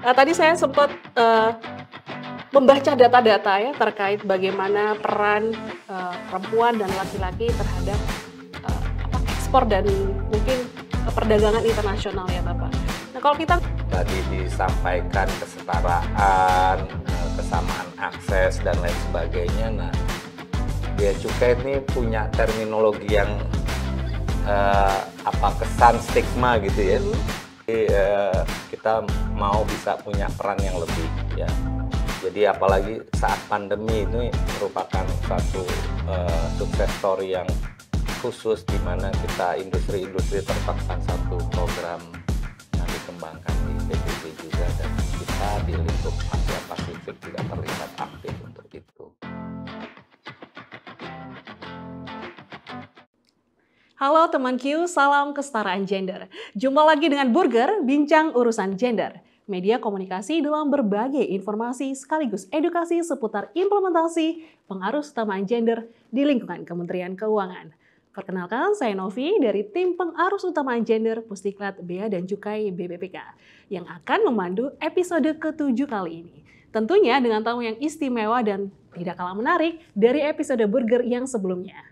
Tadi saya sempat, membaca data-data ya terkait bagaimana peran, perempuan dan laki-laki terhadap, ekspor dan mungkin, perdagangan internasional ya Bapak. Nah kalau kita Tadi disampaikan kesetaraan, kesamaan akses dan lain sebagainya. Nah, bea cukai ini punya terminologi yang kesan stigma gitu ya. Jadi, kita mau bisa punya peran yang lebih ya. Jadi apalagi saat pandemi ini merupakan satu sukses story yang khusus di mana kita industri-industri terpaksa satu program yang dikembangkan di PBB juga, dan kita di lingkup Asia Pasifik juga terlibat aktif untuk itu. Halo teman Q, salam kesetaraan gender. Jumpa lagi dengan Burger, bincang urusan gender. Media komunikasi dalam berbagai informasi sekaligus edukasi seputar implementasi pengaruh kesetaraan gender di lingkungan Kementerian Keuangan. Perkenalkan, saya Novi dari tim pengarus utamaan gender Pusdiklat Bea dan Cukai BPPK yang akan memandu episode ke-7 kali ini. Tentunya dengan tamu yang istimewa dan tidak kalah menarik dari episode Burger yang sebelumnya.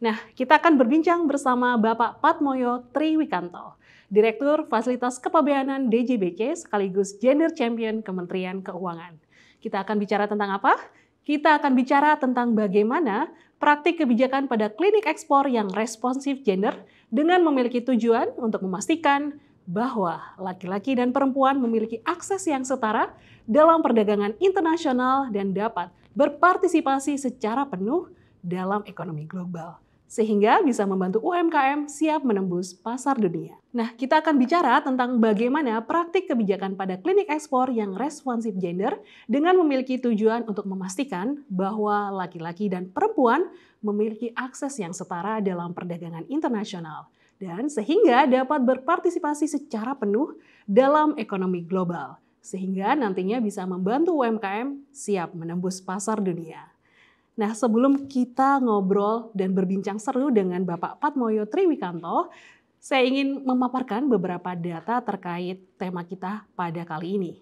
Nah, kita akan berbincang bersama Bapak Patmoyo Triwikanto, Direktur Fasilitas Kepabeanan DJBC sekaligus Gender Champion Kementerian Keuangan. Kita akan bicara tentang apa? Kita akan bicara tentang bagaimana praktik kebijakan pada klinik ekspor yang responsif gender dengan memiliki tujuan untuk memastikan bahwa laki-laki dan perempuan memiliki akses yang setara dalam perdagangan internasional dan dapat berpartisipasi secara penuh dalam ekonomi global, sehingga bisa membantu UMKM siap menembus pasar dunia. Nah, kita akan bicara tentang bagaimana praktik kebijakan pada klinik ekspor yang responsif gender dengan memiliki tujuan untuk memastikan bahwa laki-laki dan perempuan memiliki akses yang setara dalam perdagangan internasional dan sehingga dapat berpartisipasi secara penuh dalam ekonomi global, sehingga nantinya bisa membantu UMKM siap menembus pasar dunia. Nah, sebelum kita ngobrol dan berbincang seru dengan Bapak Patmoyo Triwikanto, saya ingin memaparkan beberapa data terkait tema kita pada kali ini.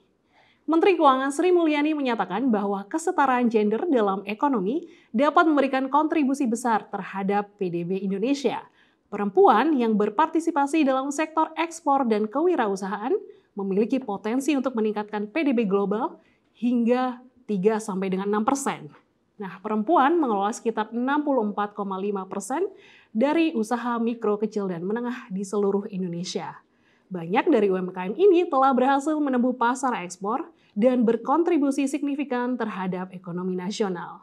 Menteri Keuangan Sri Mulyani menyatakan bahwa kesetaraan gender dalam ekonomi dapat memberikan kontribusi besar terhadap PDB Indonesia. Perempuan yang berpartisipasi dalam sektor ekspor dan kewirausahaan memiliki potensi untuk meningkatkan PDB global hingga 3-6%. Nah, perempuan mengelola sekitar 64,5% dari usaha mikro, kecil, dan menengah di seluruh Indonesia. Banyak dari UMKM ini telah berhasil menembus pasar ekspor dan berkontribusi signifikan terhadap ekonomi nasional.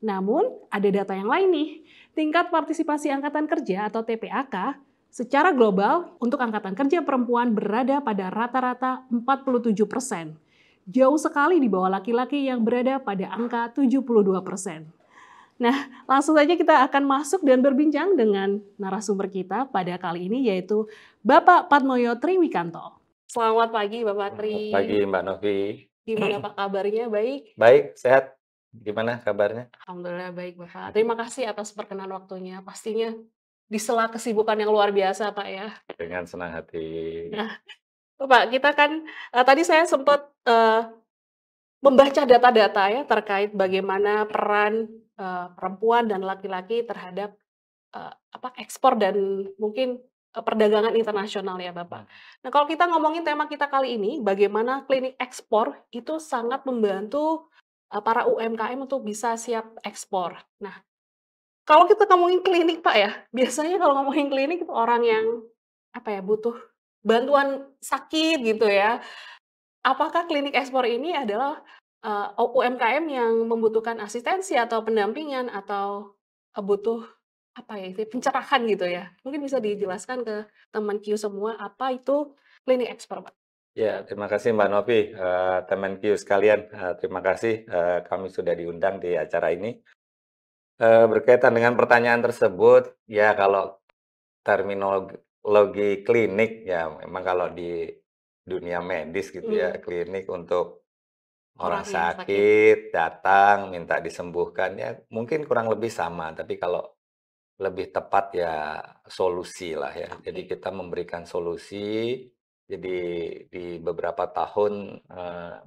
Namun, ada data yang lain nih. Tingkat partisipasi Angkatan Kerja atau TPAK secara global untuk Angkatan Kerja perempuan berada pada rata-rata 47%. Jauh sekali di bawah laki-laki yang berada pada angka 72%. Nah, langsung saja kita akan masuk dan berbincang dengan narasumber kita pada kali ini, yaitu Bapak Patmoyo Triwikanto. Selamat pagi Bapak Tri. Selamat pagi Mbak Novi. Gimana Pak kabarnya? Baik? Baik, sehat. Gimana kabarnya? Alhamdulillah baik Bapak. Terima kasih atas perkenan waktunya. Pastinya di sela kesibukan yang luar biasa Pak ya. Dengan senang hati. Nah, Bapak, kita kan tadi saya sempat membaca data-data ya terkait bagaimana peran perempuan dan laki-laki terhadap ekspor dan mungkin perdagangan internasional ya Bapak. Nah kalau kita ngomongin tema kita kali ini, bagaimana klinik ekspor itu sangat membantu para UMKM untuk bisa siap ekspor. Nah kalau kita ngomongin klinik Pak ya, biasanya kalau ngomongin klinik itu orang yang butuh bantuan sakit gitu ya. Apakah klinik ekspor ini adalah UMKM yang membutuhkan asistensi atau pendampingan atau butuh pencerahan gitu ya? Mungkin bisa dijelaskan ke teman Q semua apa itu klinik ekspor, Pak? Ya, terima kasih Mbak Novi, teman Q sekalian. Terima kasih kami sudah diundang di acara ini. Berkaitan dengan pertanyaan tersebut, ya kalau terminologi klinik, ya memang kalau di dunia medis gitu ya, klinik untuk orang Orang yang sakit. sakit datang minta disembuhkan, ya mungkin kurang lebih sama, tapi kalau lebih tepat ya solusi lah ya. Jadi kita memberikan solusi Jadi di beberapa tahun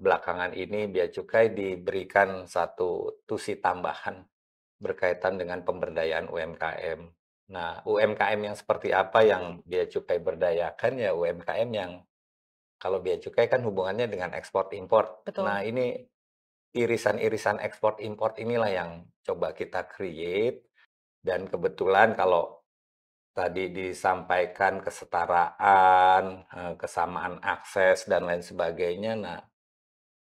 belakangan ini bea cukai diberikan satu tusi tambahan berkaitan dengan pemberdayaan UMKM. Nah, UMKM yang seperti apa yang bea cukai berdayakan ya UMKM yang kalau bea cukai kan hubungannya dengan ekspor impor. Betul. Nah, ini irisan-irisan ekspor impor inilah yang coba kita create dan kebetulan kalau tadi disampaikan kesetaraan, kesamaan akses dan lain sebagainya. Nah,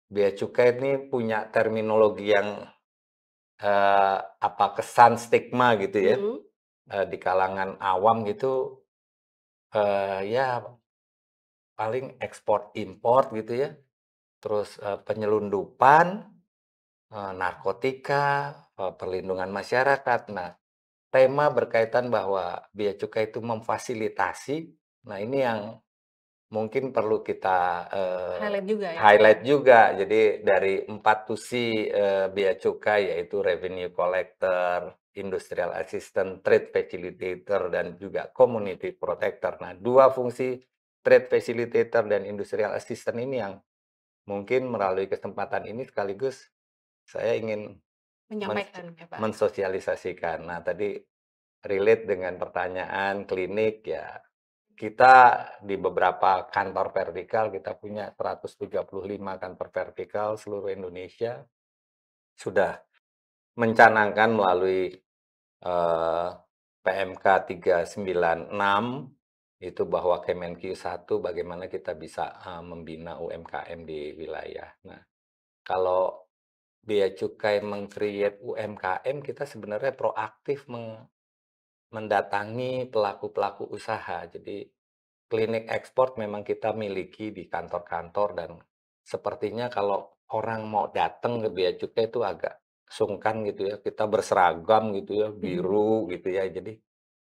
bea cukai ini punya terminologi yang apa kesan stigma gitu ya, Mhm. di kalangan awam gitu, ya paling ekspor impor gitu ya, terus, penyelundupan, narkotika, perlindungan masyarakat. Nah, tema berkaitan bahwa bea cukai itu memfasilitasi, nah ini yang mungkin perlu kita, Highlight juga ya? highlight juga. Jadi dari 4 tusi, bea cukai yaitu revenue collector, industrial assistant, trade facilitator, dan juga community protector. Nah, 2 fungsi trade facilitator dan industrial assistant ini yang mungkin melalui kesempatan ini sekaligus saya ingin Menyampaikan ya, Pak? mensosialisasikan. Nah, tadi relate dengan pertanyaan klinik ya, kita di beberapa kantor vertikal, kita punya 135 kantor vertikal seluruh Indonesia, sudah mencanangkan melalui PMK 396 itu bahwa Kemenq 1 bagaimana kita bisa membina UMKM di wilayah. Nah, kalau bea cukai meng-create UMKM, kita sebenarnya proaktif mendatangi pelaku-pelaku usaha. Jadi klinik ekspor memang kita miliki di kantor-kantor dan sepertinya kalau orang mau datang ke bea cukai itu agak sungkan gitu ya. Kita berseragam gitu ya, Mhm. biru gitu ya. Jadi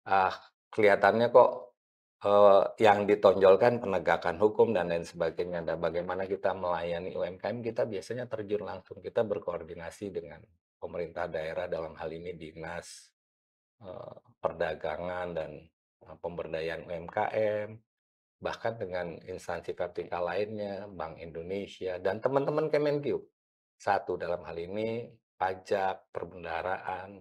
ah, kelihatannya kok yang ditonjolkan penegakan hukum dan lain sebagainya. Dan bagaimana kita melayani UMKM, kita biasanya terjun langsung. Kita berkoordinasi dengan pemerintah daerah dalam hal ini dinas perdagangan dan pemberdayaan UMKM, bahkan dengan instansi vertikal lainnya, Bank Indonesia, dan teman-teman Kemenkyu. Satu dalam hal ini pajak, perbendaharaan,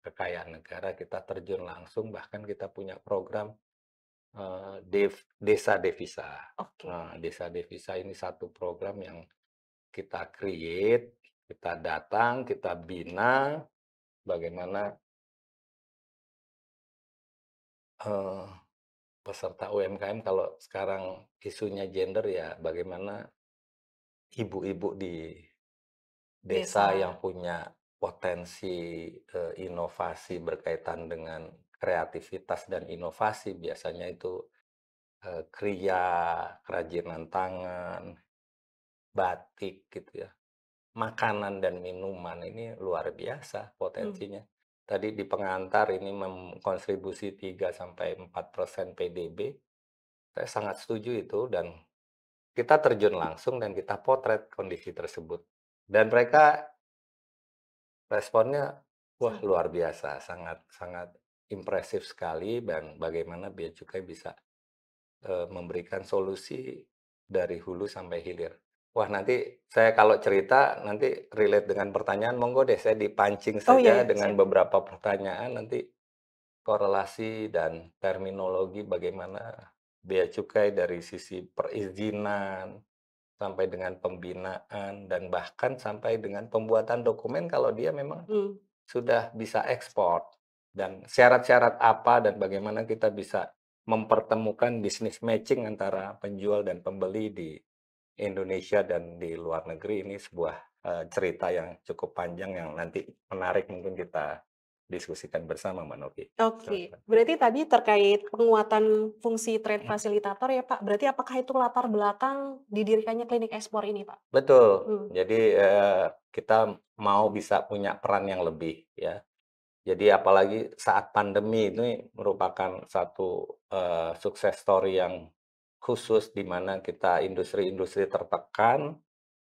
kekayaan negara kita terjun langsung, bahkan kita punya program Desa Devisa. Oke. Nah, Desa Devisa ini satu program yang kita create, kita datang, kita bina, bagaimana eh, peserta UMKM kalau sekarang isunya gender ya bagaimana ibu-ibu di desa yang Desa. punya potensi inovasi berkaitan dengan kreativitas dan inovasi biasanya itu kria, kerajinan tangan, batik gitu ya. Makanan dan minuman ini luar biasa Mmm. potensinya. Tadi di pengantar ini mengkontribusi 3 sampai 4% PDB. Saya sangat setuju itu dan kita terjun langsung dan kita potret kondisi tersebut. Dan mereka responnya, wah Sa luar biasa, sangat sangat impresif sekali dan bagaimana bea cukai bisa memberikan solusi dari hulu sampai hilir. Wah nanti saya kalau cerita nanti relate dengan pertanyaan, monggo deh saya dipancing oh, iya saja iya, dengan siap. beberapa pertanyaan nanti korelasi dan terminologi bagaimana bea cukai dari sisi perizinan, sampai dengan pembinaan, dan bahkan sampai dengan pembuatan dokumen kalau dia memang Mmm. sudah bisa ekspor. Dan syarat-syarat apa dan bagaimana kita bisa mempertemukan bisnis matching antara penjual dan pembeli di Indonesia dan di luar negeri ini sebuah cerita yang cukup panjang yang nanti menarik mungkin kita diskusikan bersama Mbak Novi. Oke, Silahkan. berarti tadi terkait penguatan fungsi trade facilitator ya, Pak, berarti apakah itu latar belakang didirikannya klinik ekspor ini, Pak? Betul. Mmm. Jadi, kita mau bisa punya peran yang lebih, ya. Jadi apalagi saat pandemi ini merupakan satu, sukses story yang khusus di mana kita industri-industri tertekan,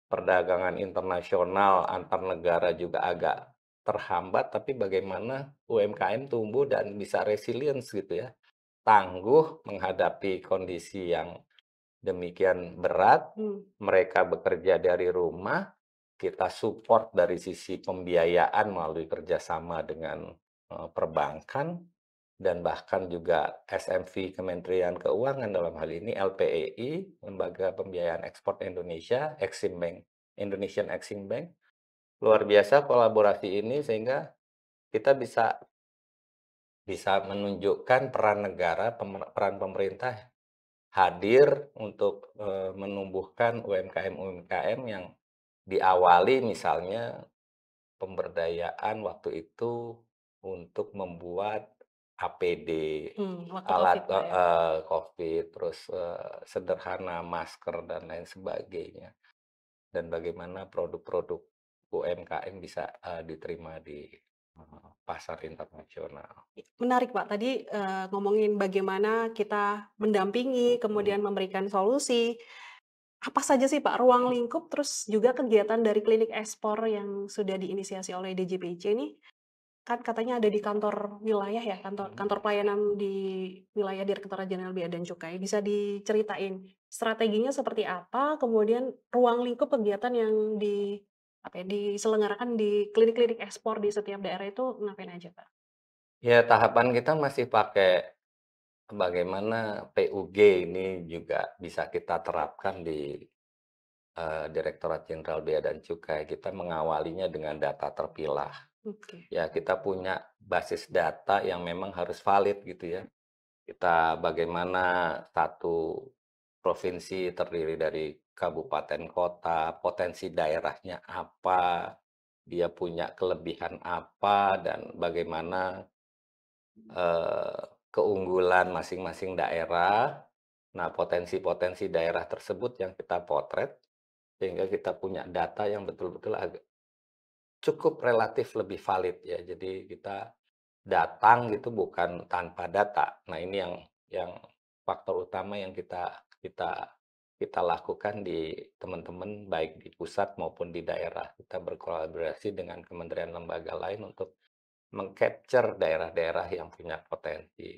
perdagangan internasional antar negara juga agak terhambat, tapi bagaimana UMKM tumbuh dan bisa resilience gitu ya. tangguh menghadapi kondisi yang demikian berat. Mereka bekerja dari rumah, kita support dari sisi pembiayaan melalui kerjasama dengan perbankan, dan bahkan juga SMV Kementerian Keuangan dalam hal ini LPEI, Lembaga Pembiayaan Ekspor Indonesia, Exim Bank, Indonesian Exim Bank. Luar biasa kolaborasi ini sehingga kita bisa bisa menunjukkan peran negara, peran pemerintah hadir untuk menumbuhkan UMKM-UMKM yang diawali misalnya pemberdayaan waktu itu untuk membuat APD, Waktu alat COVID, Pak, ya? COVID, terus sederhana masker dan lain sebagainya. Dan bagaimana produk-produk UMKM bisa diterima di pasar internasional. Menarik, Pak. Tadi, ngomongin bagaimana kita mendampingi, kemudian memberikan solusi. Apa saja sih, Pak, ruang lingkup, terus juga kegiatan dari klinik ekspor yang sudah diinisiasi oleh DJPJ nih, kan katanya ada di kantor wilayah ya, kantor kantor pelayanan di wilayah Direktorat Jenderal Bea dan Cukai. Bisa diceritain strateginya seperti apa, kemudian ruang lingkup kegiatan yang apa ya, diselenggarakan di klinik-klinik ekspor di setiap daerah itu ngapain aja, Pak? Ya, tahapan kita masih pakai bagaimana PUG ini juga bisa kita terapkan di Direktorat Jenderal Bea dan Cukai. Kita mengawalinya dengan data terpilah. Oke. Ya, kita punya basis data yang memang harus valid gitu ya. Kita bagaimana satu provinsi terdiri dari kabupaten kota, potensi daerahnya apa, dia punya kelebihan apa, dan bagaimana keunggulan masing-masing daerah. Nah, potensi-potensi daerah tersebut yang kita potret, sehingga kita punya data yang betul-betul cukup relatif lebih valid ya. Jadi kita datang gitu bukan tanpa data. Nah, ini yang faktor utama yang kita kita lakukan di teman-teman baik di pusat maupun di daerah. Kita berkolaborasi dengan kementerian lembaga lain untuk mengcapture daerah-daerah yang punya potensi.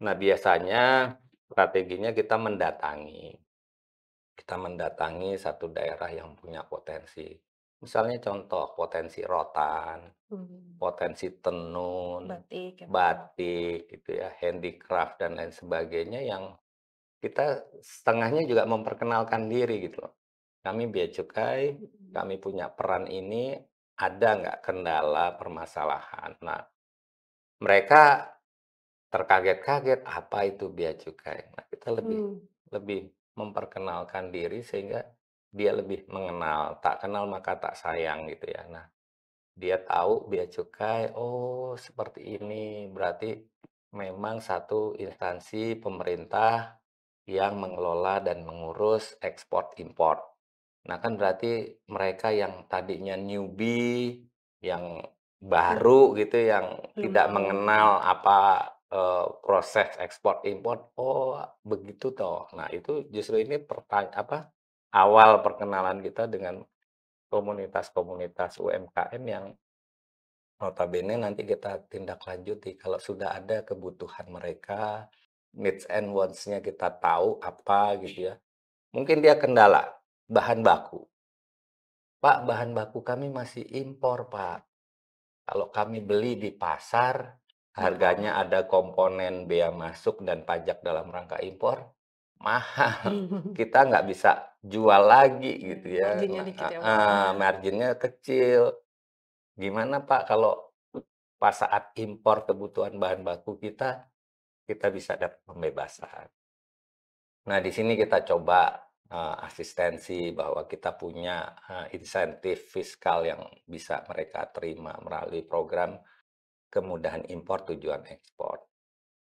Nah, biasanya strateginya kita mendatangi. Kita mendatangi satu daerah yang punya potensi. Misalnya contoh potensi rotan, potensi tenun, Batik ya, Pak, ya? batik gitu ya, handicraft dan lain sebagainya yang kita setengahnya juga memperkenalkan diri gitu loh. Kami bea cukai, kami punya peran ini, ada nggak kendala, permasalahan. Nah, mereka terkaget-kaget, apa itu bea cukai? Nah, kita lebih Mmm. lebih memperkenalkan diri sehingga dia lebih mengenal, tak kenal maka tak sayang gitu ya. Nah, dia tahu bea cukai, oh seperti ini, berarti memang satu instansi pemerintah yang mengelola dan mengurus ekspor impor. Nah, kan berarti mereka yang tadinya newbie, yang baru gitu, yang Belum tidak tahu gitu. mengenal apa proses ekspor impor, oh begitu toh. Nah, itu justru ini awal perkenalan kita dengan komunitas-komunitas UMKM yang notabene nanti kita tindak lanjuti kalau sudah ada kebutuhan mereka, needs and wants-nya kita tahu apa gitu ya. Mungkin dia kendala bahan baku. Pak, bahan baku kami masih impor, Pak. Kalau kami beli di pasar, Mahal. harganya ada komponen bea masuk dan pajak dalam rangka impor, mahal. Kita nggak bisa jual lagi gitu ya. Marginnya Nah, dikit ya, Pak, ya? marginnya kecil. Gimana Pak kalau pas saat impor kebutuhan bahan baku kita, kita bisa dapat pembebasan. Nah, di sini kita coba asistensi bahwa kita punya insentif fiskal yang bisa mereka terima melalui program kemudahan impor tujuan ekspor.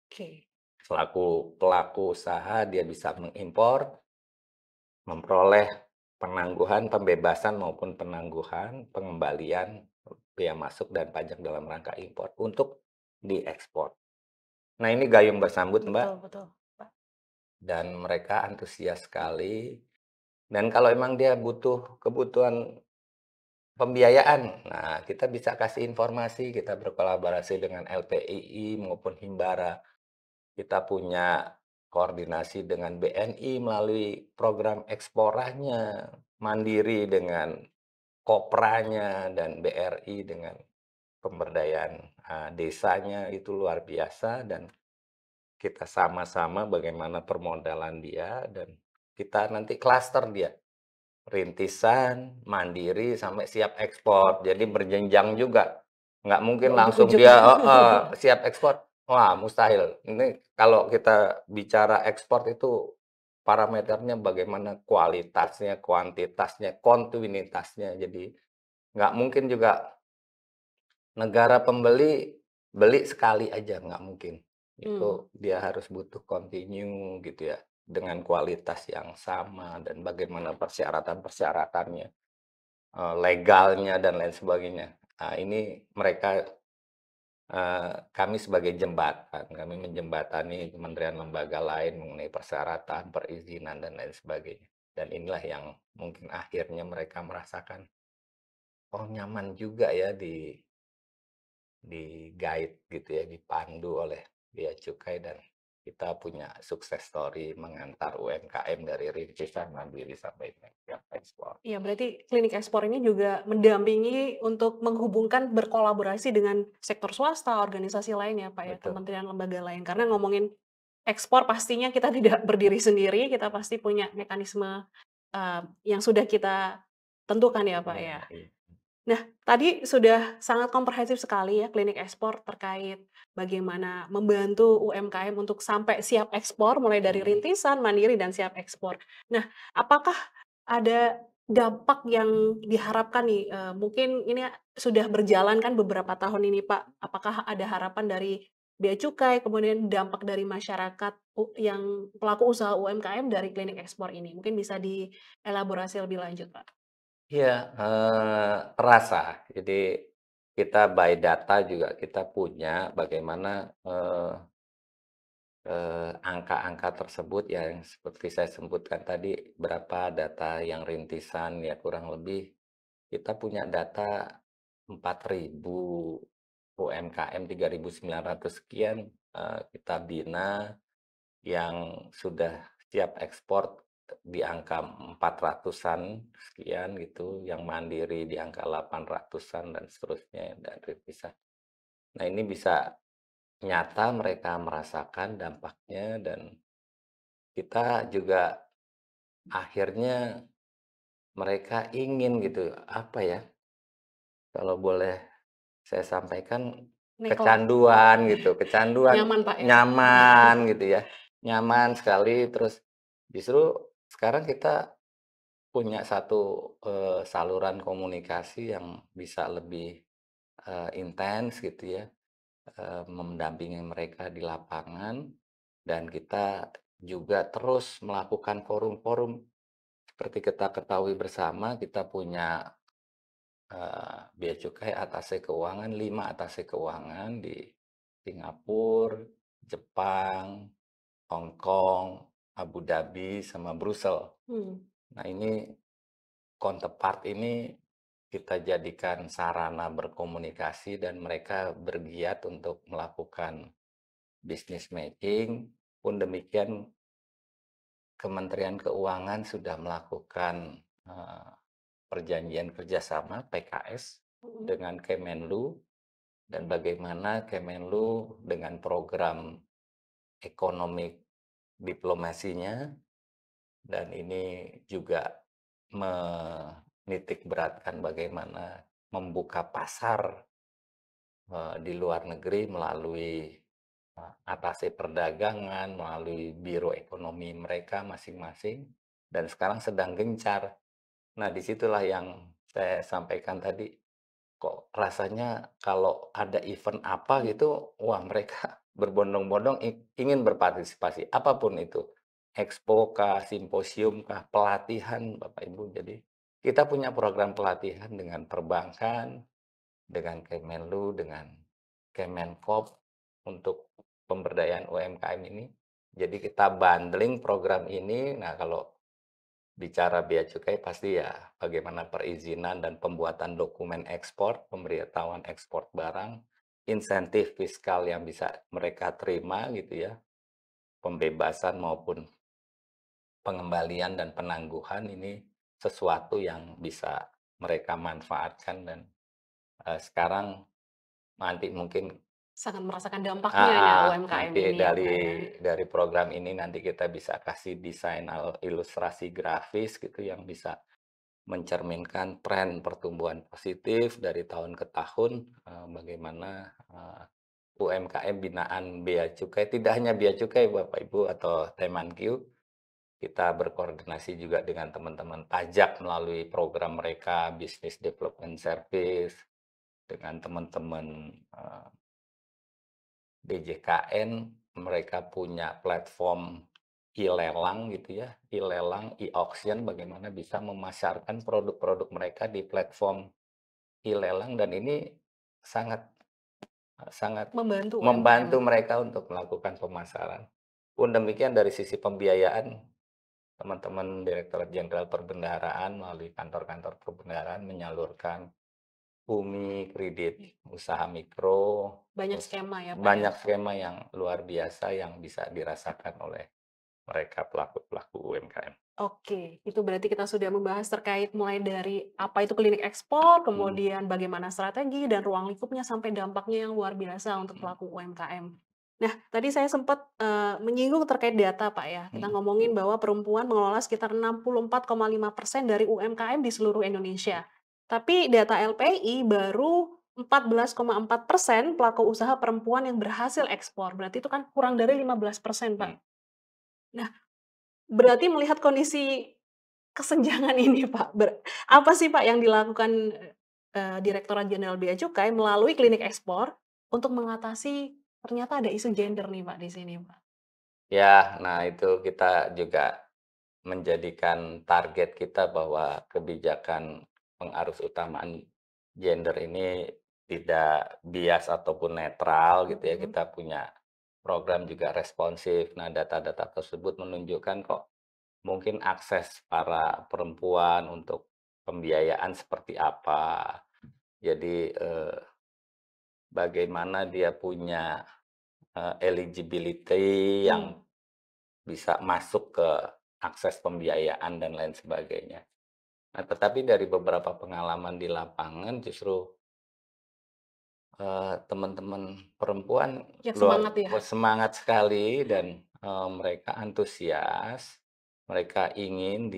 Oke. Selaku pelaku usaha, dia bisa mengimpor, memperoleh penangguhan, pembebasan maupun penangguhan, pengembalian bea masuk dan pajak dalam rangka impor untuk diekspor. Nah, ini gayung bersambut, Mbak, Betul betul, Pak. dan mereka antusias sekali. Dan kalau emang dia butuh kebutuhan pembiayaan, nah kita bisa kasih informasi, kita berkolaborasi dengan LPII maupun Himbara. kita punya koordinasi dengan BNI melalui program Eksporanya, Mandiri dengan Kopranya, dan BRI dengan pemberdayaan desanya. Itu luar biasa, dan kita sama-sama bagaimana permodalan dia, dan kita nanti klaster dia. Rintisan, mandiri, sampai siap ekspor. Jadi berjenjang juga. Nggak mungkin Nggak langsung ujuk-ujuk. dia siap ekspor. Wah, mustahil. Ini kalau kita bicara ekspor itu parameternya bagaimana kualitasnya, kuantitasnya, kontinuitasnya. Jadi nggak mungkin juga negara pembeli beli sekali aja, nggak mungkin. Hmm. Itu dia harus butuh continue gitu ya, dengan kualitas yang sama dan bagaimana persyaratan-persyaratannya, legalnya dan lain sebagainya. Nah, ini mereka, kami sebagai jembatan, kami menjembatani kementerian lembaga lain mengenai persyaratan, perizinan dan lain sebagainya. Dan inilah yang mungkin akhirnya mereka merasakan, oh nyaman juga ya di-guide gitu ya, dipandu oleh Bea Cukai, dan kita punya sukses story mengantar UMKM dari rintisan mandiri sampai siap ekspor. Iya, berarti klinik ekspor ini juga mendampingi untuk menghubungkan berkolaborasi dengan sektor swasta, organisasi lain ya Pak ya, Betul, kementerian lembaga lain. Karena ngomongin ekspor pastinya kita tidak berdiri sendiri, kita pasti punya mekanisme yang sudah kita tentukan ya Pak iya ya. iya. Nah, tadi sudah sangat komprehensif sekali ya klinik ekspor terkait bagaimana membantu UMKM untuk sampai siap ekspor mulai dari Mhm. rintisan, mandiri, dan siap ekspor. Nah, apakah ada dampak yang diharapkan nih, mungkin ini sudah berjalan kan beberapa tahun ini Pak, apakah ada harapan dari bea cukai, kemudian dampak dari masyarakat yang pelaku usaha UMKM dari klinik ekspor ini? Mungkin bisa dielaborasi lebih lanjut Pak. Iya, terasa. Jadi kita by data juga kita punya bagaimana, angka-angka tersebut yang seperti saya sebutkan tadi, berapa data yang rintisan ya, kurang lebih kita punya data 4.000 UMKM, 3.900 sekian, kita bina yang sudah siap ekspor di angka 400-an sekian gitu, yang mandiri di angka 800-an dan seterusnya, dan terpisah. Nah, ini bisa nyata mereka merasakan dampaknya, dan kita juga akhirnya mereka ingin gitu, apa ya, kalau boleh saya sampaikan, Neklat. kecanduan gitu, kecanduan, Nyaman Pak ya? nyaman gitu ya, nyaman sekali. Terus justru sekarang kita punya satu, saluran komunikasi yang bisa lebih, intens gitu ya, mendampingi mereka di lapangan, dan kita juga terus melakukan forum-forum. Seperti kita ketahui bersama, kita punya, bea cukai atase keuangan, 5 atase keuangan di Singapura, Jepang, Hong Kong, Abu Dhabi, sama Brussels. Hmm. Nah, ini counterpart ini kita jadikan sarana berkomunikasi, dan mereka bergiat untuk melakukan business matching. Pun demikian, Kementerian Keuangan sudah melakukan, perjanjian kerjasama PKS Mhm. dengan Kemenlu, dan bagaimana Kemenlu dengan program ekonomi diplomasinya, dan ini juga menitik beratkan bagaimana membuka pasar, di luar negeri melalui, atase perdagangan, melalui biro ekonomi mereka masing-masing, dan sekarang sedang gencar. Nah, disitulah yang saya sampaikan tadi, kok rasanya kalau ada event apa gitu, wah mereka berbondong-bondong ingin berpartisipasi, apapun itu. Expo kah, simposium kah, pelatihan Bapak Ibu. Jadi kita punya program pelatihan dengan perbankan, dengan Kemenlu, dengan Kemenkop untuk pemberdayaan UMKM ini. Jadi kita bundling program ini. Nah, kalau bicara bea cukai pasti ya bagaimana perizinan dan pembuatan dokumen ekspor, pemberitahuan ekspor barang, insentif fiskal yang bisa mereka terima gitu ya. pembebasan maupun pengembalian dan penangguhan ini sesuatu yang bisa mereka manfaatkan dan sekarang nanti mungkin Sangat merasakan dampaknya ya UMKM nanti ini ya, Pak, ya? dari program ini nanti kita bisa kasih desain ilustrasi grafis gitu yang bisa mencerminkan tren pertumbuhan positif dari tahun ke tahun, bagaimana UMKM binaan Bea Cukai, tidak hanya Bea Cukai Bapak Ibu atau Temanq, kita berkoordinasi juga dengan teman-teman pajak melalui program mereka, Business Development Service, dengan teman-teman DJKN, mereka punya platform e-lelang gitu ya, e-lelang, e-auction, bagaimana bisa memasarkan produk-produk mereka di platform e-lelang dan ini sangat sangat Membantu UMKM. membantu mereka untuk melakukan pemasaran. Pun demikian dari sisi pembiayaan, teman-teman Direktorat Jenderal Perbendaharaan melalui kantor-kantor perbendaharaan menyalurkan UMI, kredit usaha mikro, Banyak terus skema ya, Pak, ya? banyak skema yang luar biasa yang bisa dirasakan oleh mereka pelaku-pelaku UMKM. Oke, itu berarti kita sudah membahas terkait mulai dari apa itu klinik ekspor, Hmm. kemudian bagaimana strategi dan ruang lingkupnya sampai dampaknya yang luar biasa untuk pelaku UMKM. Nah, tadi saya sempat menyinggung terkait data, Pak, ya. Kita ngomongin bahwa perempuan mengelola sekitar 64,5% dari UMKM di seluruh Indonesia. Tapi data LPI baru 14,4% pelaku usaha perempuan yang berhasil ekspor. Berarti itu kan kurang dari 15%, Pak. Nah, berarti melihat kondisi kesenjangan ini, Pak, apa sih, Pak, yang dilakukan, Direktorat Jenderal Bea Cukai melalui klinik ekspor untuk mengatasi ternyata ada isu gender nih, Pak, di sini, Pak? Ya, nah itu kita juga menjadikan target kita bahwa kebijakan pengarusutamaan gender ini tidak bias ataupun netral gitu ya. Kita punya program juga responsif. Nah, data-data tersebut menunjukkan kok mungkin akses para perempuan untuk pembiayaan seperti apa. Jadi, bagaimana dia punya, eligibility yang bisa masuk ke akses pembiayaan dan lain sebagainya. Nah, tetapi dari beberapa pengalaman di lapangan justru, teman-teman perempuan Ya semangat ya? semangat sekali dan, mereka antusias, mereka ingin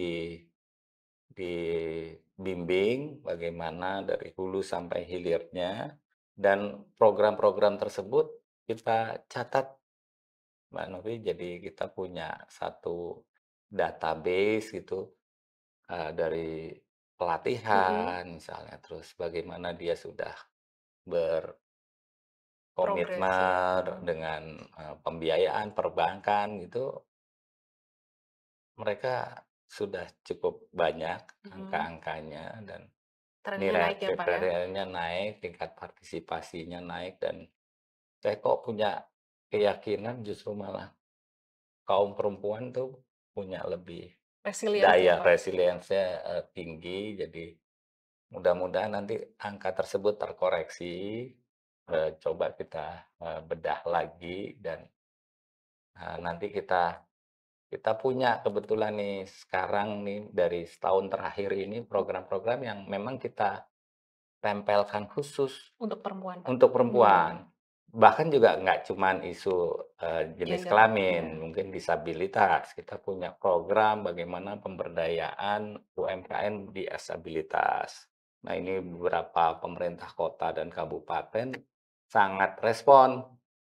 dibimbing bagaimana dari hulu sampai hilirnya dan program-program tersebut kita catat, Mbak Novi. Jadi kita punya satu database gitu, dari Mhm, pelatihan misalnya, terus bagaimana dia sudah progres ya, berkomitmen dengan, pembiayaan perbankan gitu, mereka sudah cukup banyak mhm. angka-angkanya dan Trennya nilai naik ya, Pak, ya? kriterianya naik, tingkat partisipasinya naik, dan saya kok punya keyakinan justru malah kaum perempuan tuh punya lebih Resilient ya, daya Pak? resilience-nya, tinggi. Jadi mudah-mudahan nanti angka tersebut terkoreksi, coba kita, bedah lagi dan, nanti kita kita punya kebetulan nih sekarang nih dari setahun terakhir ini program-program yang memang kita tempelkan khusus Untuk perempuan, Pak? untuk perempuan. Bahkan juga nggak cuman isu, jenis Gender, ya. kelamin, mungkin disabilitas. Kita punya program bagaimana pemberdayaan UMKM di disabilitas. Nah, ini beberapa pemerintah kota dan kabupaten sangat respon.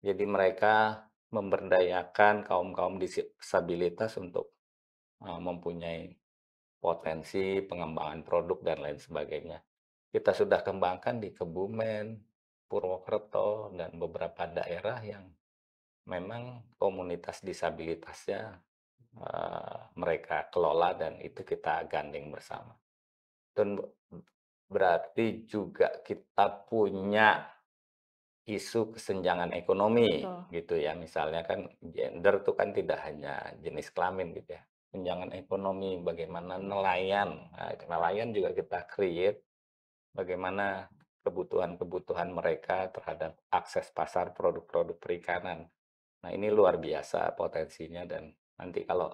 Jadi mereka memberdayakan kaum-kaum disabilitas untuk, mempunyai potensi pengembangan produk dan lain sebagainya. Kita sudah kembangkan di Kebumen, Purwokerto, dan beberapa daerah yang memang komunitas disabilitasnya, mereka kelola dan itu kita gandeng bersama. Dan berarti juga kita punya isu kesenjangan ekonomi Betul. gitu ya. Misalnya kan gender itu kan tidak hanya jenis kelamin gitu ya. Kesenjangan ekonomi, bagaimana nelayan. Nah, itu nelayan juga kita create bagaimana kebutuhan-kebutuhan mereka terhadap akses pasar produk-produk perikanan. Nah, ini luar biasa potensinya dan nanti kalau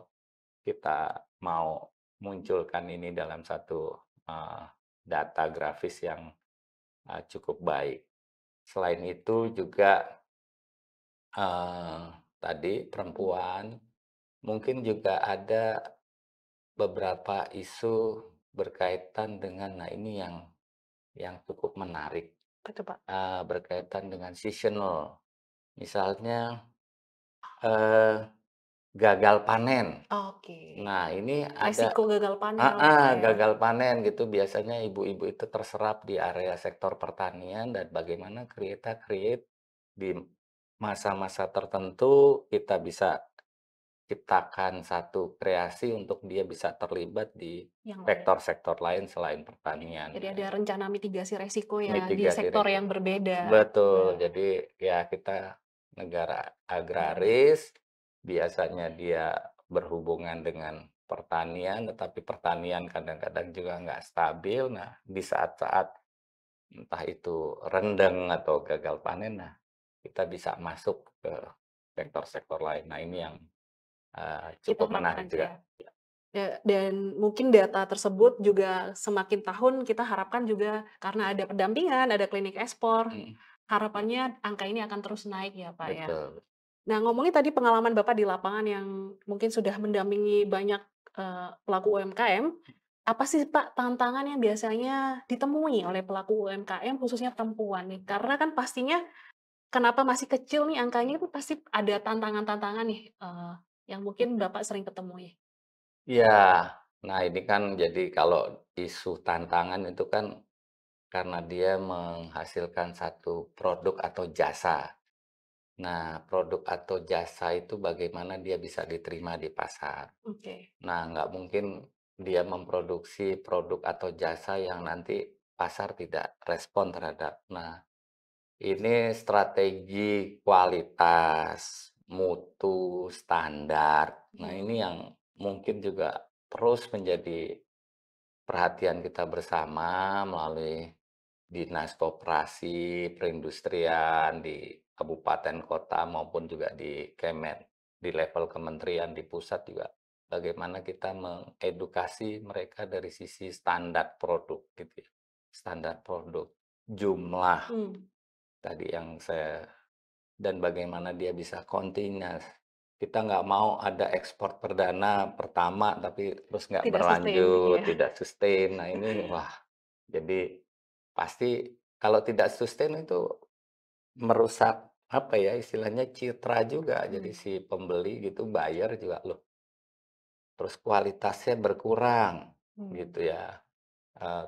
kita mau munculkan ini dalam satu, eee, data grafis yang, cukup baik. Selain itu juga, eee, tadi perempuan, mungkin juga ada beberapa isu berkaitan dengan nah ini yang cukup menarik, Apa tuh, Pak? berkaitan dengan seasonal. Misalnya, eee, gagal panen. Oke. Nah, ini ada Resiko gagal panen lah ya, Pak, ya? gagal panen gitu biasanya ibu-ibu itu terserap di area sektor pertanian dan bagaimana kita create di masa-masa tertentu kita bisa ciptakan satu kreasi untuk dia bisa terlibat di Yang lain. sektor-sektor lain selain pertanian. Jadi Nah, ada rencana mitigasi resiko ya di mitigasi sektor resiko. yang berbeda. Betul, Nah, jadi ya kita negara agraris. agraris, biasanya dia berhubungan dengan pertanian, tetapi pertanian kadang-kadang juga nggak stabil. Nah, di saat-saat entah itu rendeng atau gagal panen, nah kita bisa masuk ke sektor-sektor lain. Nah, ini yang Kita cukup menarik harapkan juga. ya. Dan mungkin data tersebut juga semakin tahun kita harapkan juga karena ada pendampingan, ada klinik ekspor, Mhm, harapannya angka ini akan terus naik ya, Pak, ya. betul. Nah, ngomongin tadi pengalaman Bapak di lapangan yang mungkin sudah mendampingi banyak, pelaku UMKM, apa sih, Pak, tantangan yang biasanya ditemui oleh pelaku UMKM khususnya perempuan nih? Karena kan pastinya kenapa masih kecil nih angkanya itu pasti ada tantangan-tantangan nih, yang mungkin Bapak sering ketemui. Iya, nah ini kan jadi kalau isu tantangan itu kan karena dia menghasilkan satu produk atau jasa. Nah, produk atau jasa itu bagaimana dia bisa diterima di pasar. Oke. Nah, nggak mungkin dia memproduksi produk atau jasa yang nanti pasar tidak respon terhadap. Nah, ini strategi kualitas, mutu, standar. Nah, ini Mhm. yang mungkin juga terus menjadi perhatian kita bersama melalui Dinas Koperasi, Perindustrian di kabupaten kota maupun juga di Kemen, di level kementerian di pusat juga. Bagaimana kita mengedukasi mereka dari sisi standar produk gitu ya. Standar produk, jumlah Mmm, tadi yang saya dan bagaimana dia bisa continuous. Kita nggak mau ada ekspor perdana pertama tapi terus nggak tidak sustain gitu berlanjut, ya? tidak sustain. Nah ini wah, jadi pasti kalau tidak sustain itu merusak apa ya istilahnya citra juga. Jadi Mmm, si pembeli gitu, buyer juga loh. Terus kualitasnya berkurang mmm, gitu ya.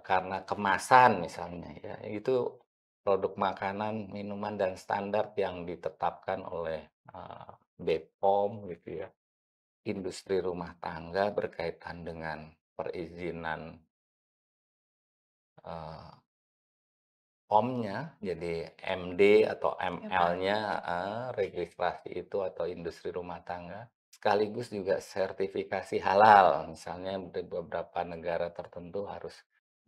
Karena kemasan misalnya ya, itu produk makanan, minuman, dan standar yang ditetapkan oleh, BPOM gitu ya, industri rumah tangga berkaitan dengan perizinan, eee, POM-nya, jadi MD atau ya, Pak. ML-nya registrasi itu atau industri rumah tangga, sekaligus juga sertifikasi halal, misalnya di beberapa negara tertentu harus.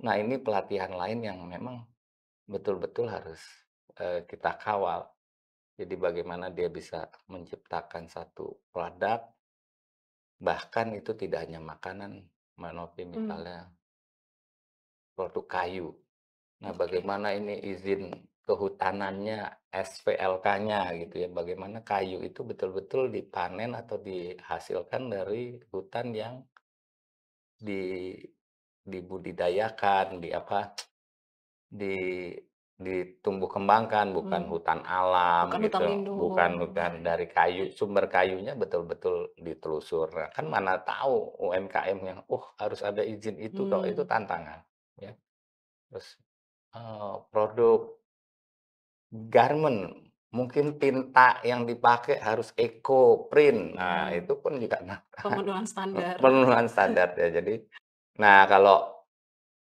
Nah, ini pelatihan lain yang memang betul-betul harus, kita kawal. Jadi bagaimana dia bisa menciptakan satu produk, bahkan itu tidak hanya makanan, Mbak Novi, Mmm, misalnya produk kayu. Nah, oke. bagaimana ini izin kehutanannya, SPLK-nya gitu ya, bagaimana kayu itu betul-betul dipanen atau dihasilkan dari hutan yang di dibudidayakan, di apa, di ditumbuh kembangkan, bukan Mmm, hutan alam bukan hutan gitu, bukan lindung, bukan ya ya. dari kayu, sumber kayunya betul-betul ditelusur. Nah, kan mana tahu UMKM yang, "Oh, harus ada izin itu," kalau itu Mmm, tantangan, ya. Terus, produk garmen, mungkin tinta yang dipakai harus eco print. Nah, mmm, itu pun juga pemenuhan standar. pemenuhan standar ya. Jadi, nah kalau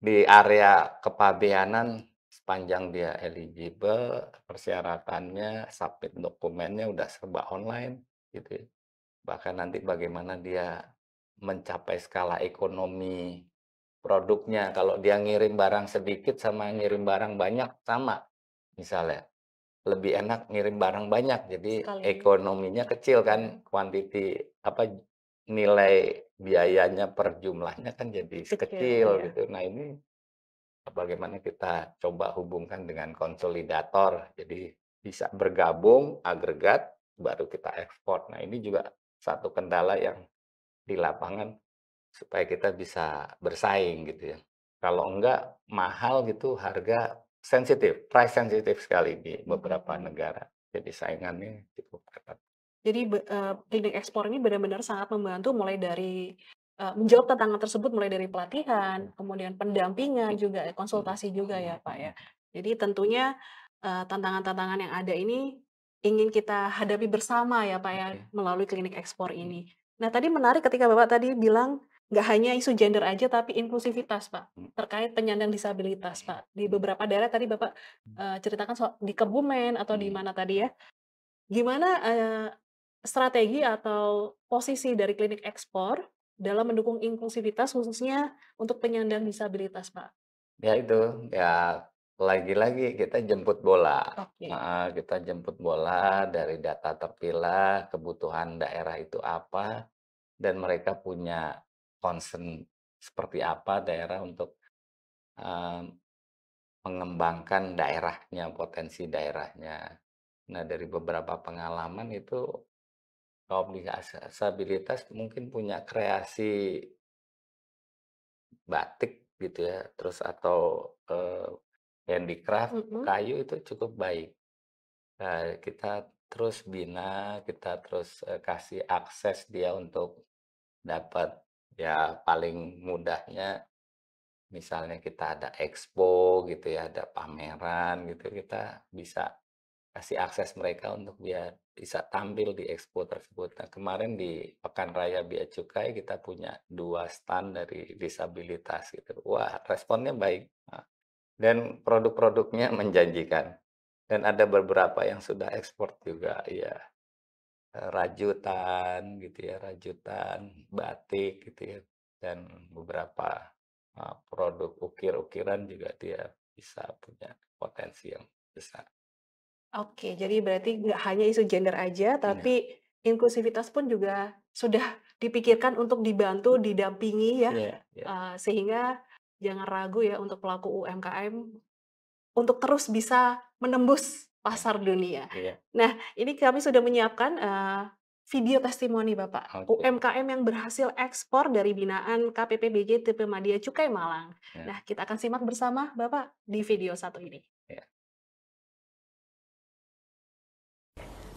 di area kepabeanan sepanjang dia eligible, persyaratannya, submit dokumennya udah serba online gitu ya. Bahkan nanti bagaimana dia mencapai skala ekonomi produknya, kalau dia ngirim barang sedikit sama ngirim barang banyak sama misalnya. lebih enak ngirim barang banyak, jadi Sekali. ekonominya kecil kan, kuantiti nilai biayanya per jumlahnya kan jadi Kecil, kecil iya. gitu. Nah ini bagaimana kita coba hubungkan dengan konsolidator, jadi bisa bergabung, agregat, baru kita ekspor. Nah ini juga satu kendala yang di lapangan supaya kita bisa bersaing gitu ya. Kalau enggak mahal gitu, harga sensitif, price sensitif sekali di beberapa Mhm. negara. Jadi saingannya cukup ketat. Jadi klinik ekspor ini benar-benar sangat membantu mulai dari, menjawab tantangan tersebut mulai dari pelatihan, kemudian pendampingan juga, Mhm. konsultasi juga ya, Pak, ya. Jadi tentunya, tantangan-tantangan yang ada ini ingin kita hadapi bersama ya, Pak, ya, Oke. melalui klinik ekspor ini. Nah, tadi menarik ketika Bapak tadi bilang nggak hanya isu gender aja tapi inklusivitas, Pak, Mhm. terkait penyandang disabilitas, Pak. Di Mhm. beberapa daerah tadi Bapak, ceritakan di Kebumen atau di Mhm. mana tadi ya. Gimana, strategi atau posisi dari klinik ekspor dalam mendukung inklusivitas khususnya untuk penyandang disabilitas, Pak? Ya itu, ya lagi-lagi kita jemput bola. Oke. Heeh, kita jemput bola dari data terpilah, kebutuhan daerah itu apa, dan mereka punya concern seperti apa daerah untuk, eee, mengembangkan daerahnya, potensi daerahnya. Nah, dari beberapa pengalaman itu kaum disabilitas mungkin punya kreasi batik gitu ya, terus atau, handicraft Mhm. kayu itu cukup baik. Nah, kita terus bina, kita terus, kasih akses dia untuk dapat ya paling mudahnya misalnya kita ada expo gitu ya, ada pameran gitu, kita bisa kasih akses mereka untuk biar bisa tampil di expo tersebut. Nah, kemarin di Pekan Raya Bea Cukai kita punya 2 stand dari disabilitas gitu. Wah, responnya baik, dan produk-produknya menjanjikan. Dan ada beberapa yang sudah ekspor juga, ya, rajutan gitu ya, rajutan, batik gitu ya, dan beberapa, produk ukir-ukiran juga dia bisa punya potensi yang besar. Oke, jadi berarti nggak hanya isu gender aja, Iya, tapi inklusivitas pun juga sudah dipikirkan untuk dibantu, didampingi ya, iya, iya, sehingga jangan ragu ya untuk pelaku UMKM untuk terus bisa menembus iya, pasar dunia. iya, Nah, ini kami sudah menyiapkan, video testimoni Bapak, oke, UMKM yang berhasil ekspor dari binaan KPPBJ Tipe Madya Cukai Malang. ya, Nah, kita akan simak bersama Bapak di video satu ini. ya.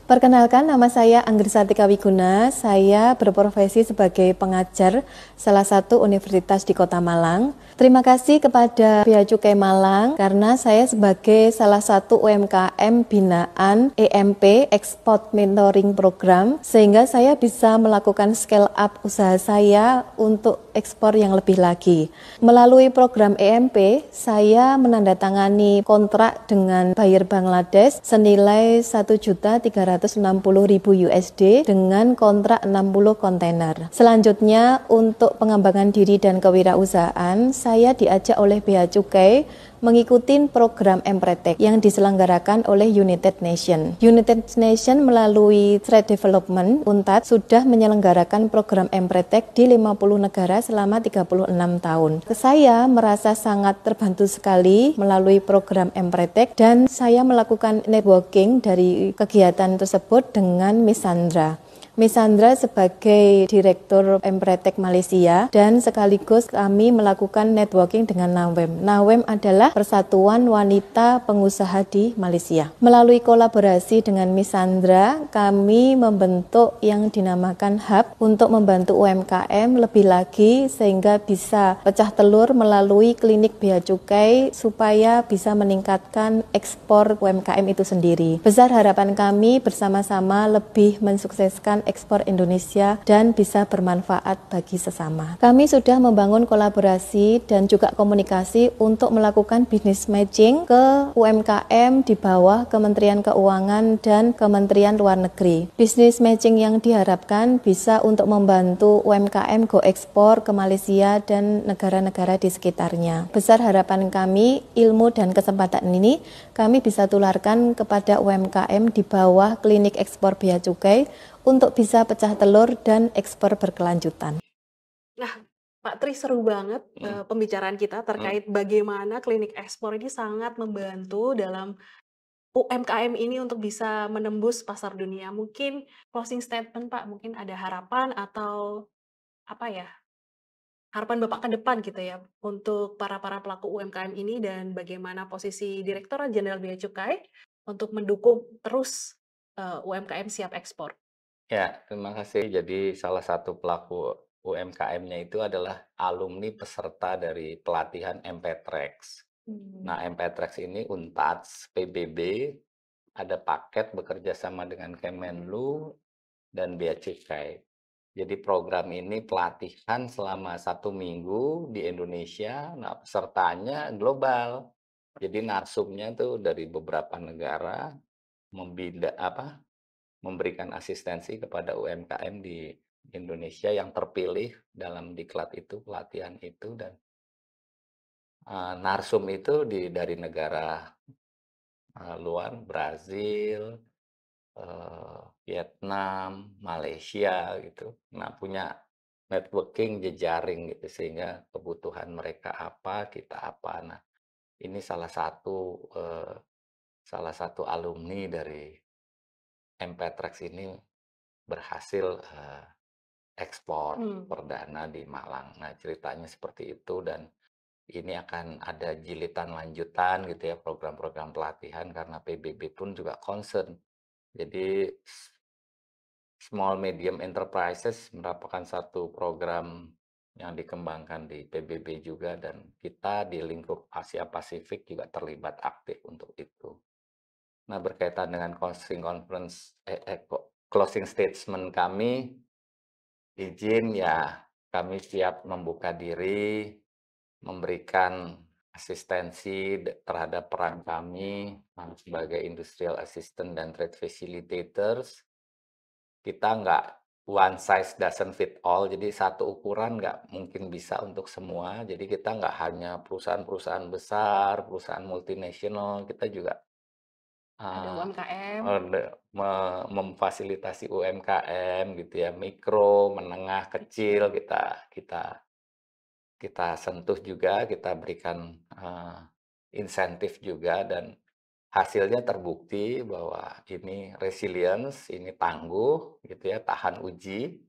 Perkenalkan, nama saya Anggrisati Wiguna. Saya berprofesi sebagai pengajar salah satu universitas di Kota Malang. Terima kasih kepada Bea Cukai Malang karena saya sebagai salah satu UMKM binaan EMP Export Mentoring Program sehingga saya bisa melakukan scale up usaha saya untuk ekspor yang lebih lagi. Melalui program EMP, saya menandatangani kontrak dengan buyer Bangladesh senilai 1.360.000 USD dengan kontrak 60 kontainer. Selanjutnya, untuk pengembangan diri dan kewirausahaan, saya diajak oleh Bea Cukai mengikuti program Empretek yang diselenggarakan oleh United Nations. United Nations melalui Trade Development UNTAD sudah menyelenggarakan program Empretek di 50 negara selama 36 tahun. Saya merasa sangat terbantu sekali melalui program Empretek dan saya melakukan networking dari kegiatan tersebut dengan Miss Sandra. Miss Sandra sebagai Direktur Empretek Malaysia dan sekaligus kami melakukan networking dengan NAWEM. NAWEM adalah Persatuan Wanita Pengusaha di Malaysia. Melalui kolaborasi dengan Miss Sandra, kami membentuk yang dinamakan Hub untuk membantu UMKM lebih lagi sehingga bisa pecah telur melalui klinik Bea Cukai supaya bisa meningkatkan ekspor UMKM itu sendiri. Besar harapan kami bersama-sama lebih mensukseskan ekspor Indonesia dan bisa bermanfaat bagi sesama. Kami sudah membangun kolaborasi dan juga komunikasi untuk melakukan business matching ke UMKM di bawah Kementerian Keuangan dan Kementerian Luar Negeri. Business matching yang diharapkan bisa untuk membantu UMKM go ekspor ke Malaysia dan negara-negara di sekitarnya. Besar harapan kami, ilmu dan kesempatan ini kami bisa tularkan kepada UMKM di bawah klinik ekspor Bea Cukai untuk bisa pecah telur dan ekspor berkelanjutan. Nah, Pak Tri, seru banget pembicaraan kita terkait bagaimana klinik ekspor ini sangat membantu dalam UMKM ini untuk bisa menembus pasar dunia. Mungkin closing statement Pak, mungkin ada harapan atau apa ya, harapan Bapak ke depan gitu ya untuk para pelaku UMKM ini dan bagaimana posisi Direktorat Jenderal Bea Cukai untuk mendukung terus UMKM siap ekspor. Ya, terima kasih. Jadi salah satu pelaku UMKM-nya itu adalah alumni peserta dari pelatihan MPTRAX. Nah, MPTRAX ini UNTADS, PBB, ada paket bekerja sama dengan Kemenlu dan Bea Cukai. Jadi program ini pelatihan selama 1 minggu di Indonesia. Nah, pesertanya global. Jadi narsumnya tuh dari beberapa negara memberikan asistensi kepada UMKM di Indonesia yang terpilih dalam diklat itu, pelatihan itu, dan narsum itu dari negara luar, Brazil, Vietnam, Malaysia gitu. Nah, punya networking, jejaring gitu, sehingga kebutuhan mereka apa, kita apa. Nah, ini salah satu alumni dari MPTRAX ini berhasil ekspor perdana di Malang. Nah, ceritanya seperti itu, dan ini akan ada jilitan lanjutan gitu ya, program-program pelatihan, karena PBB pun juga concern. Jadi Small Medium Enterprises merupakan satu program yang dikembangkan di PBB juga, dan kita di lingkup Asia Pasifik juga terlibat aktif untuk itu. Nah, berkaitan dengan closing statement kami, izin ya, kami siap membuka diri, memberikan asistensi terhadap peran kami sebagai industrial assistant dan trade facilitators. Kita nggak one size doesn't fit all, jadi satu ukuran nggak mungkin bisa untuk semua. Jadi kita nggak hanya perusahaan-perusahaan besar, perusahaan multinasional, kita juga Ada UMKM. memfasilitasi UMKM gitu ya, mikro, menengah, kecil, kita sentuh juga, kita berikan insentif juga, dan hasilnya terbukti bahwa ini resilience, ini tangguh gitu ya, tahan uji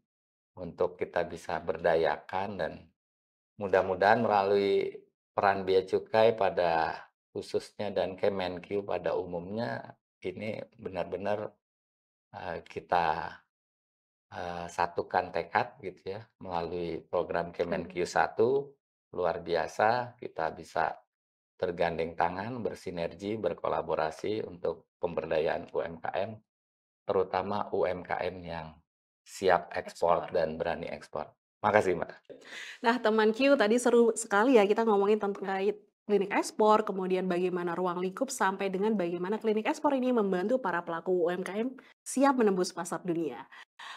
untuk kita bisa berdayakan, dan mudah-mudahan melalui peran Bea Cukai pada khususnya dan Kemenq pada umumnya, ini benar-benar kita satukan tekad gitu ya, melalui program Kemenq 1 luar biasa, kita bisa bergandeng tangan, bersinergi, berkolaborasi untuk pemberdayaan UMKM, terutama UMKM yang siap ekspor dan berani ekspor. Makasih, Mbak. Nah, teman Q, tadi seru sekali ya kita ngomongin terkait klinik ekspor, kemudian bagaimana ruang lingkup sampai dengan bagaimana klinik ekspor ini membantu para pelaku UMKM siap menembus pasar dunia.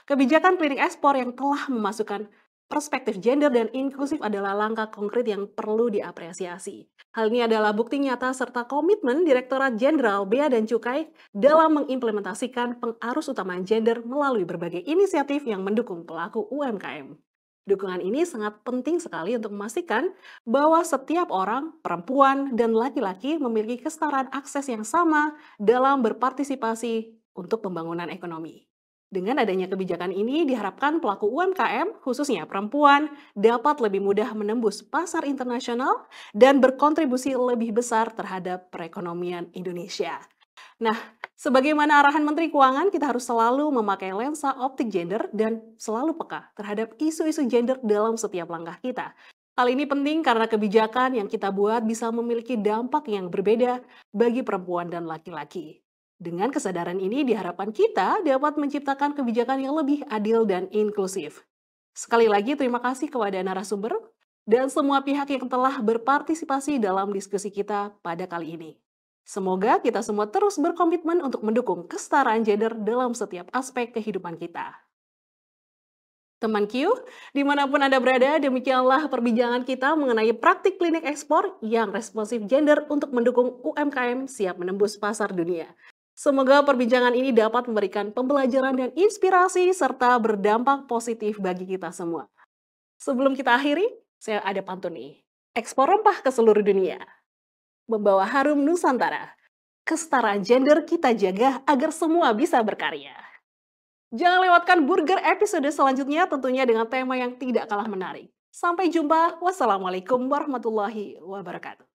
Kebijakan klinik ekspor yang telah memasukkan perspektif gender dan inklusif adalah langkah konkret yang perlu diapresiasi. Hal ini adalah bukti nyata serta komitmen Direktorat Jenderal Bea dan Cukai dalam mengimplementasikan pengarus utama gender melalui berbagai inisiatif yang mendukung pelaku UMKM. Dukungan ini sangat penting sekali untuk memastikan bahwa setiap orang, perempuan, dan laki-laki memiliki kesetaraan akses yang sama dalam berpartisipasi untuk pembangunan ekonomi. Dengan adanya kebijakan ini, diharapkan pelaku UMKM, khususnya perempuan, dapat lebih mudah menembus pasar internasional dan berkontribusi lebih besar terhadap perekonomian Indonesia. Nah, sebagaimana arahan Menteri Keuangan, kita harus selalu memakai lensa optik gender dan selalu peka terhadap isu-isu gender dalam setiap langkah kita. Hal ini penting karena kebijakan yang kita buat bisa memiliki dampak yang berbeda bagi perempuan dan laki-laki. Dengan kesadaran ini diharapkan kita dapat menciptakan kebijakan yang lebih adil dan inklusif. Sekali lagi terima kasih kepada narasumber dan semua pihak yang telah berpartisipasi dalam diskusi kita pada kali ini. Semoga kita semua terus berkomitmen untuk mendukung kesetaraan gender dalam setiap aspek kehidupan kita. Teman Q, dimanapun Anda berada, demikianlah perbincangan kita mengenai praktik klinik ekspor yang responsif gender untuk mendukung UMKM siap menembus pasar dunia. Semoga perbincangan ini dapat memberikan pembelajaran dan inspirasi serta berdampak positif bagi kita semua. Sebelum kita akhiri, saya ada pantun nih. Ekspor rempah ke seluruh dunia. Membawa harum Nusantara. Kesetaraan gender kita jaga agar semua bisa berkarya. Jangan lewatkan Burger episode selanjutnya tentunya dengan tema yang tidak kalah menarik. Sampai jumpa. Wassalamualaikum warahmatullahi wabarakatuh.